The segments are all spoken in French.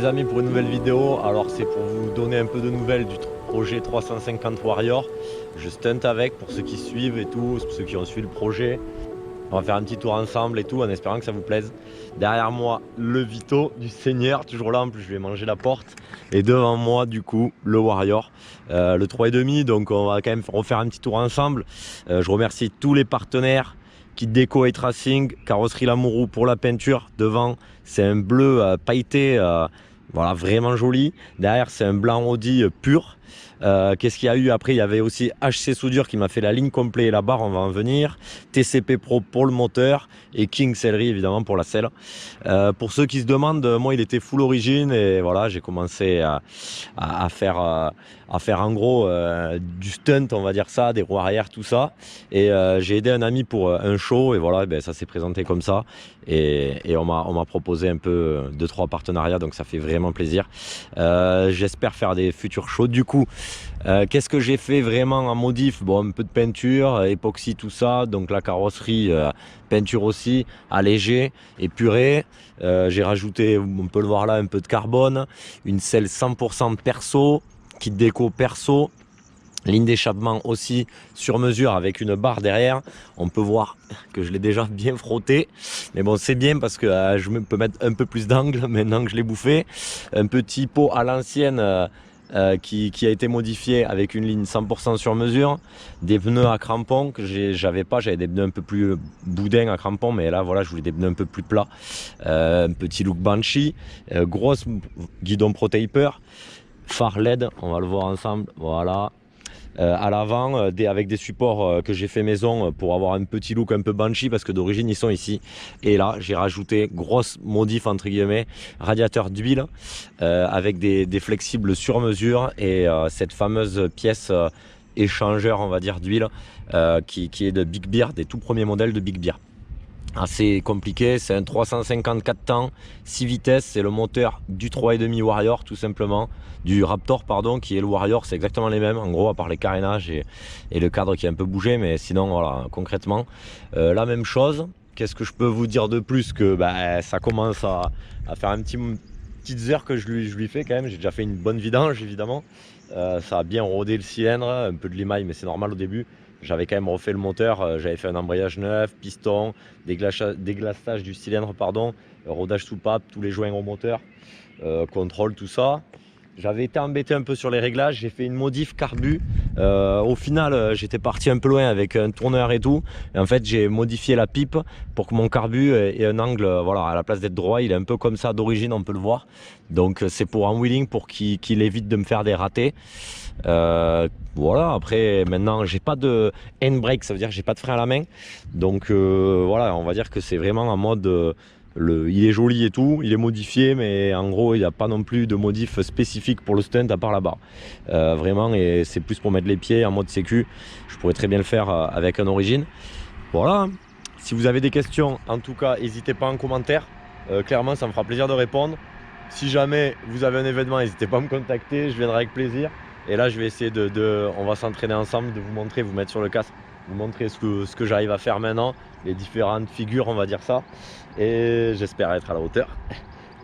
amis pour une nouvelle vidéo. Alors c'est pour vous donner un peu de nouvelles du projet 350 Warrior. Je stunt avec pour ceux qui suivent et tout, ceux qui ont suivi le projet. On va faire un petit tour ensemble et tout en espérant que ça vous plaise. Derrière moi le Vito du Seigneur, toujours là, en plus je vais manger la porte. Et devant moi du coup le Warrior, le 3,5. Donc on va quand même refaire un petit tour ensemble. Je remercie tous les partenaires. Kit déco et tracing, carrosserie Lamoureux pour la peinture. Devant c'est un bleu pailleté, voilà, vraiment joli. Derrière c'est un blanc Audi pur. Qu'est-ce qu'il y a eu après? Il y avait aussi HC Soudure qui m'a fait la ligne complète et la barre, on va en venir. TCP Pro pour le moteur et King Sellerie évidemment pour la selle. Pour ceux qui se demandent, moi il était full origine et voilà, j'ai commencé à faire en gros du stunt, on va dire ça, des roues arrière, tout ça. Et j'ai aidé un ami pour un show et voilà, ben, ça s'est présenté comme ça. Et on m'a proposé un peu 2-3 partenariats, donc ça fait vraiment plaisir. J'espère faire des futurs shows. Du coup, qu'est-ce que j'ai fait vraiment en modif? Bon, un peu de peinture, époxy, tout ça. Donc la carrosserie, peinture aussi, allégée, épurée. J'ai rajouté, on peut le voir là, un peu de carbone, une selle 100% perso, kit déco perso. Ligne d'échappement aussi sur mesure avec une barre derrière. On peut voir que je l'ai déjà bien frotté. Mais bon, c'est bien parce que je peux mettre un peu plus d'angle maintenant que je l'ai bouffé. Un petit pot à l'ancienne qui a été modifié avec une ligne 100% sur mesure. Des pneus à crampons que j'avais pas. J'avais des pneus un peu plus boudins à crampons. Mais là, voilà, je voulais des pneus un peu plus plats. Un petit look Banshee. Grosse guidon Pro Taper. Phare LED, on va le voir ensemble. Voilà. À l'avant avec des supports que j'ai fait maison pour avoir un petit look un peu Banshee parce que d'origine ils sont ici. Et là j'ai rajouté grosse modif entre guillemets, radiateur d'huile avec des flexibles sur mesure et cette fameuse pièce échangeur on va dire d'huile qui est de Big Bear, des tout premiers modèles de Big Bear. Assez compliqué, c'est un 354 temps, 6 vitesses, c'est le moteur du 3,5 Warrior tout simplement, du Raptor pardon, qui est le Warrior, c'est exactement les mêmes en gros à part les carénages et le cadre qui a un peu bougé, mais sinon voilà, concrètement la même chose. Qu'est-ce que je peux vous dire de plus que bah, ça commence à faire un petites heures que je lui fais quand même, j'ai déjà fait une bonne vidange évidemment, ça a bien rodé le cylindre, un peu de limaille mais c'est normal au début. J'avais quand même refait le moteur, j'avais fait un embrayage neuf, piston, déglaçage du cylindre, pardon, rodage soupape, tous les joints au moteur, contrôle, tout ça. J'avais été embêté un peu sur les réglages, j'ai fait une modif carbu. Au final, j'étais parti un peu loin avec un tourneur et tout. Et en fait, j'ai modifié la pipe pour que mon carbu ait un angle, voilà, à la place d'être droit, il est un peu comme ça d'origine, on peut le voir. Donc c'est pour un wheeling pour qu'il évite de me faire des ratés. Voilà, après maintenant j'ai pas de handbrake, ça veut dire que j'ai pas de frein à la main. Donc voilà, on va dire que c'est vraiment en mode... il est joli et tout, il est modifié, mais en gros il n'y a pas non plus de modif spécifique pour le stunt à part la barre. Vraiment, et c'est plus pour mettre les pieds en mode sécu. Je pourrais très bien le faire avec un origine. Voilà, si vous avez des questions, en tout cas, n'hésitez pas en commentaire. Clairement, ça me fera plaisir de répondre. Si jamais vous avez un événement, n'hésitez pas à me contacter, je viendrai avec plaisir. Et là, je vais essayer on va s'entraîner ensemble, de vous montrer, vous mettre sur le casque, vous montrer ce que j'arrive à faire maintenant, les différentes figures, on va dire ça. Et j'espère être à la hauteur.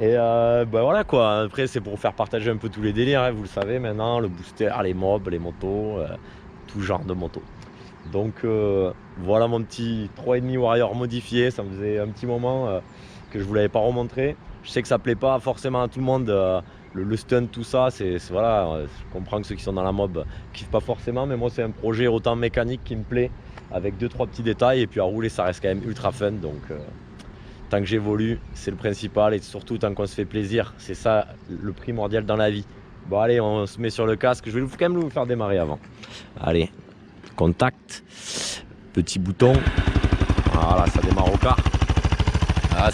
Et bah voilà quoi, après c'est pour faire partager un peu tous les délires, hein, vous le savez maintenant, le booster, les mobs, les motos, tout genre de motos. Donc voilà mon petit 3,5 Warrior modifié, ça me faisait un petit moment que je vous l'avais pas remontré. Je sais que ça plaît pas forcément à tout le monde, le stunt, tout ça, voilà, je comprends que ceux qui sont dans la mob kiffent pas forcément, mais moi c'est un projet autant mécanique qui me plaît, avec 2-3 petits détails, et puis à rouler ça reste quand même ultra fun, donc tant que j'évolue, c'est le principal, et surtout tant qu'on se fait plaisir, c'est ça le primordial dans la vie. Bon allez, on se met sur le casque, je vais quand même vous faire démarrer avant. Allez, contact, petit bouton, voilà, ça démarre au quart.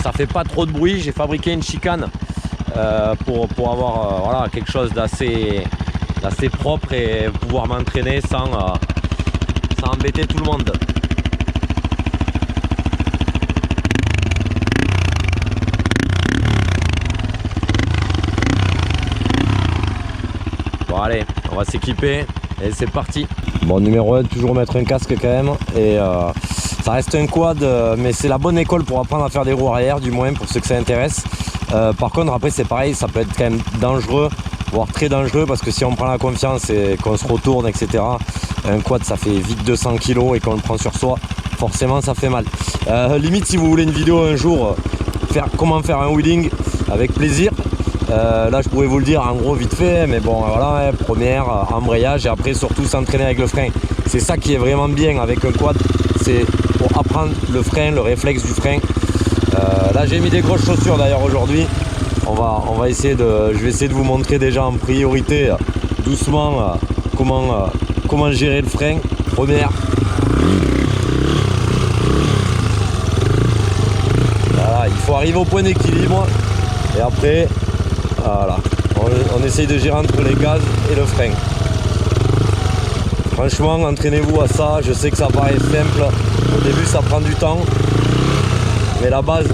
Ça fait pas trop de bruit, j'ai fabriqué une chicane pour avoir voilà, quelque chose d'assez propre et pouvoir m'entraîner sans embêter tout le monde. Bon allez, on va s'équiper et c'est parti. Bon, numéro 1, toujours mettre un casque quand même, et Ça reste un quad, mais c'est la bonne école pour apprendre à faire des roues arrière, du moins pour ceux que ça intéresse. Par contre, après c'est pareil, ça peut être quand même dangereux, voire très dangereux, parce que si on prend la confiance et qu'on se retourne, etc., un quad ça fait vite 200 kg et qu'on le prend sur soi, forcément ça fait mal. Limite, si vous voulez une vidéo un jour, comment faire un wheeling, avec plaisir. Là je pourrais vous le dire en gros vite fait, mais bon voilà, première, embrayage, et après surtout s'entraîner avec le frein. C'est ça qui est vraiment bien avec un quad, c'est pour apprendre le frein, le réflexe du frein. Là j'ai mis des grosses chaussures d'ailleurs aujourd'hui. On va essayer je vais essayer de vous montrer déjà en priorité, doucement, comment gérer le frein. Première. Voilà, il faut arriver au point d'équilibre, et après, voilà, on essaye de gérer entre les gaz et le frein. Franchement, entraînez-vous à ça. Je sais que ça paraît simple. Au début, ça prend du temps. Mais la base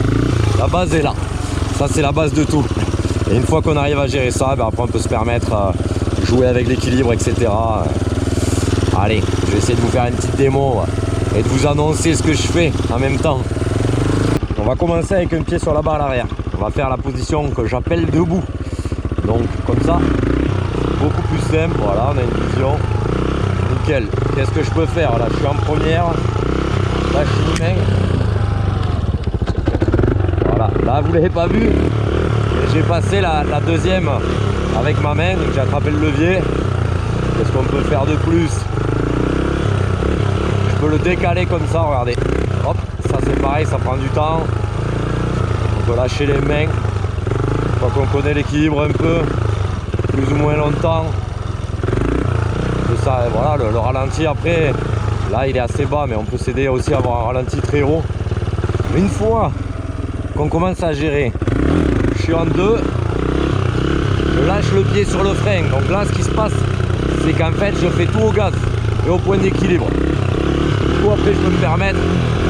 est là. Ça, c'est la base de tout. Et une fois qu'on arrive à gérer ça, ben après, on peut se permettre de jouer avec l'équilibre, etc. Allez, je vais essayer de vous faire une petite démo et de vous annoncer ce que je fais en même temps. On va commencer avec un pied sur la barre à l'arrière. On va faire la position que j'appelle debout. Donc, comme ça, beaucoup plus simple. Voilà, on a une vision. Nickel. Qu'est-ce que je peux faire? Là je suis en première, là je suis main. Voilà, là vous l'avez pas vu, j'ai passé la deuxième avec ma main, donc j'ai attrapé le levier. Qu'est-ce qu'on peut faire de plus? Je peux le décaler comme ça, regardez. Hop, ça c'est pareil, ça prend du temps. On peut lâcher les mains une fois qu'on connaît l'équilibre un peu, plus ou moins longtemps. Ça, voilà, le ralenti après, là il est assez bas, mais on peut s'aider aussi à avoir un ralenti très haut. Une fois qu'on commence à gérer, je suis en deux, je lâche le pied sur le frein. Donc là ce qui se passe, c'est qu'en fait je fais tout au gaz et au point d'équilibre. Du coup après je peux me permettre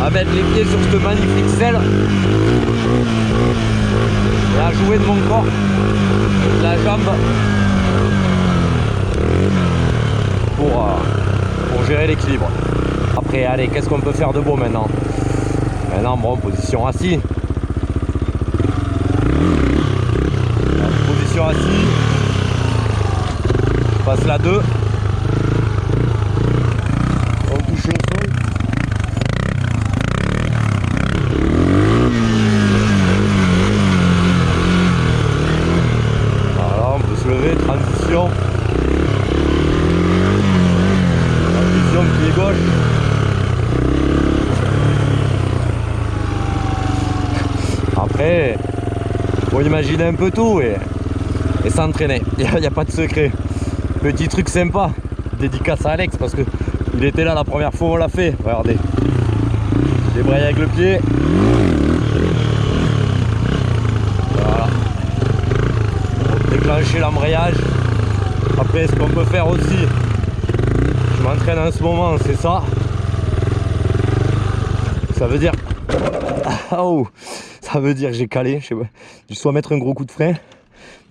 à mettre les pieds sur cette magnifique selle et à jouer de mon corps, de la jambe, pour gérer l'équilibre. Après, allez, qu'est-ce qu'on peut faire de beau maintenant? Maintenant, bon, position assis. Position assis. Je passe la 2. On touche le sol. Voilà, on peut se lever, transition. Pied gauche. Après, faut imaginer un peu tout et s'entraîner. Il n'y a pas de secret. Petit truc sympa, dédicace à Alex parce que il était là la première fois où on l'a fait. Regardez, débraye avec le pied. Voilà. Pour déclencher l'embrayage. Après, ce qu'on peut faire aussi, je m'entraîne en ce moment, c'est ça. Ça veut dire, oh, ça veut dire j'ai calé. Je sais pas, je dois mettre un gros coup de frein.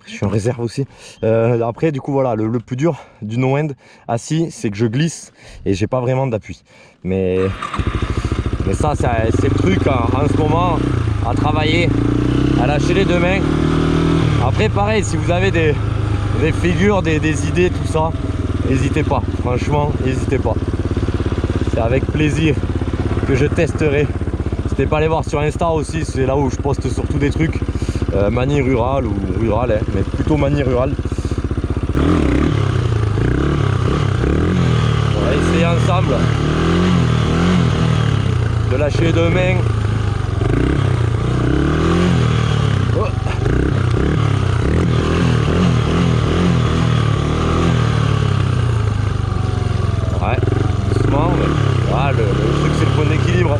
Je suis en réserve aussi. Après, du coup, voilà, le plus dur du no-end assis, c'est que je glisse et j'ai pas vraiment d'appui. Mais ça, c'est le truc en ce moment à travailler, à lâcher les deux mains. Après, pareil, si vous avez des figures, des idées, tout ça, n'hésitez pas, franchement, n'hésitez pas. C'est avec plaisir que je testerai. N'hésitez pas à aller voir sur Insta aussi, c'est là où je poste surtout des trucs manie rurale ou rurale, hein, mais plutôt manie rurale. On va essayer ensemble de lâcher les deux mains. Oh. Ouais, doucement, mais voilà, le truc c'est le point d'équilibre.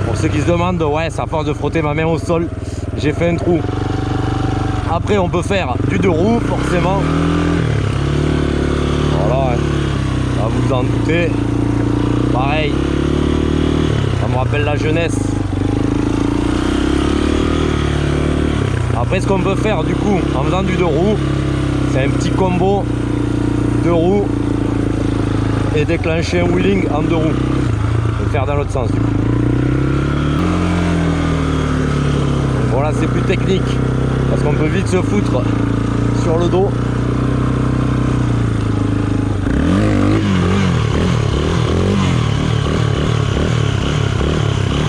Pour ceux qui se demandent, ouais, c'est à force de frotter ma main au sol, j'ai fait un trou. Après on peut faire du deux roues forcément. Voilà, là vous vous en doutez. Pareil, ça me rappelle la jeunesse. Après ce qu'on peut faire du coup en faisant du deux roues, c'est un petit combo 2 roues et déclencher un wheeling en 2 roues. Et faire dans l'autre sens. Voilà, c'est plus technique parce qu'on peut vite se foutre sur le dos.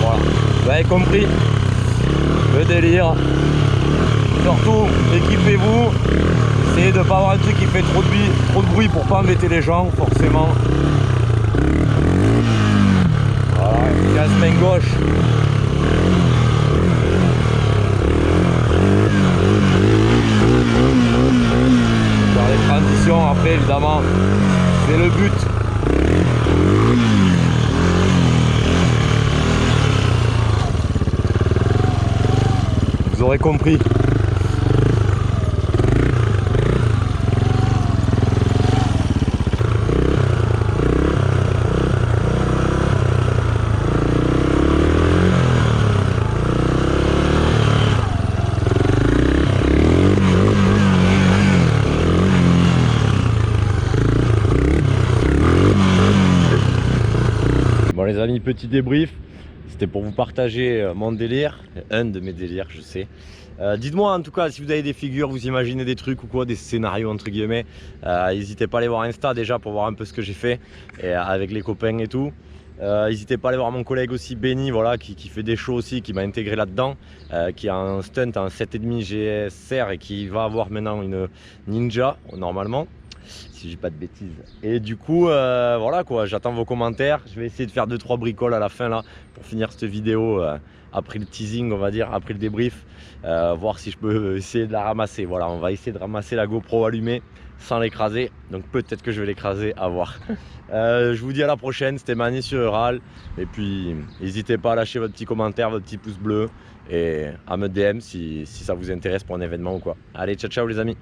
Voilà, vous avez compris le délire. Surtout, équipez-vous, essayez de ne pas avoir un truc qui fait trop de bruit pour pas embêter les gens, forcément. Voilà, casse main gauche. Faire les transitions après, évidemment, c'est le but. Vous aurez compris. Bon les amis, petit débrief, c'était pour vous partager mon délire, un de mes délires je sais. Dites-moi en tout cas si vous avez des figures, vous imaginez des trucs ou quoi, des scénarios entre guillemets. N'hésitez pas à aller voir Insta déjà pour voir un peu ce que j'ai fait et, avec les copains et tout. N'hésitez pas à aller voir mon collègue aussi Benny, voilà, qui fait des shows aussi, qui m'a intégré là-dedans, qui a un stunt, un 7,5 GSR et qui va avoir maintenant une Ninja normalement. Si j'ai pas de bêtises. Et du coup, voilà quoi, j'attends vos commentaires. Je vais essayer de faire 2-3 bricoles à la fin là pour finir cette vidéo après le teasing, on va dire, après le débrief. Voir si je peux essayer de la ramasser. Voilà, on va essayer de ramasser la GoPro allumée sans l'écraser. Donc peut-être que je vais l'écraser, à voir. Je vous dis à la prochaine, c'était Mani sur Ural. Et puis n'hésitez pas à lâcher votre petit commentaire, votre petit pouce bleu et à me DM si ça vous intéresse pour un événement ou quoi. Allez, ciao ciao les amis.